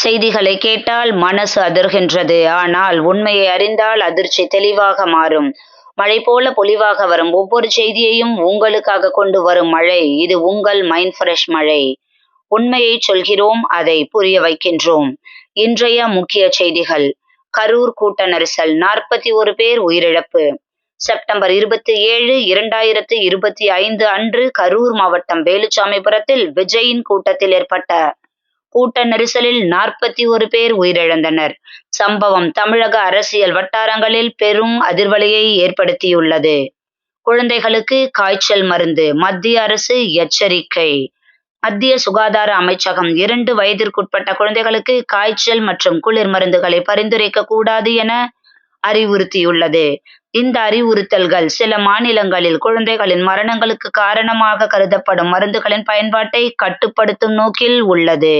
செய்திகளை கேட்டால் மனசு அதிர்கின்றது. ஆனால் உண்மையை அறிந்தால் அதிர்ச்சி தெளிவாக மாறும். மழை போல பொலிவாக வரும் ஒவ்வொரு செய்தியையும் உங்களுக்காக கொண்டு வரும் மழை. இது உங்கள் மைண்ட் ஃப்ரெஷ் மழை. உண்மையை சொல்கிறோம், அதை புரிய வைக்கின்றோம். இன்றைய முக்கிய செய்திகள். கரூர் கூட்ட நெரிசல் 41 பேர் உயிரிழப்பு. செப்டம்பர் 27, 2025 அன்று கரூர் மாவட்டம் வேலுச்சாமிபுரத்தில் விஜயின் கூட்டத்தில் ஏற்பட்ட கூட்ட நெரிசலில் 41 பேர் உயிரிழந்தனர். சம்பவம் தமிழக அரசியல் வட்டாரங்களில் பெரும் அதிர்வலையை ஏற்படுத்தியுள்ளது. குழந்தைகளுக்கு காய்ச்சல் மருந்து மத்திய அரசு எச்சரிக்கை. மத்திய சுகாதார அமைச்சகம் 2 வயதிற்குட்பட்ட குழந்தைகளுக்கு காய்ச்சல் மற்றும் குளிர் மருந்துகளை பரிந்துரைக்க கூடாது என அறிவுறுத்தியுள்ளது. இந்த அறிவுறுத்தல்கள் சில மாநிலங்களில் குழந்தைகளின் மரணங்களுக்கு காரணமாக கருதப்படும் மருந்துகளின் பயன்பாட்டை கட்டுப்படுத்தும் நோக்கில் உள்ளது.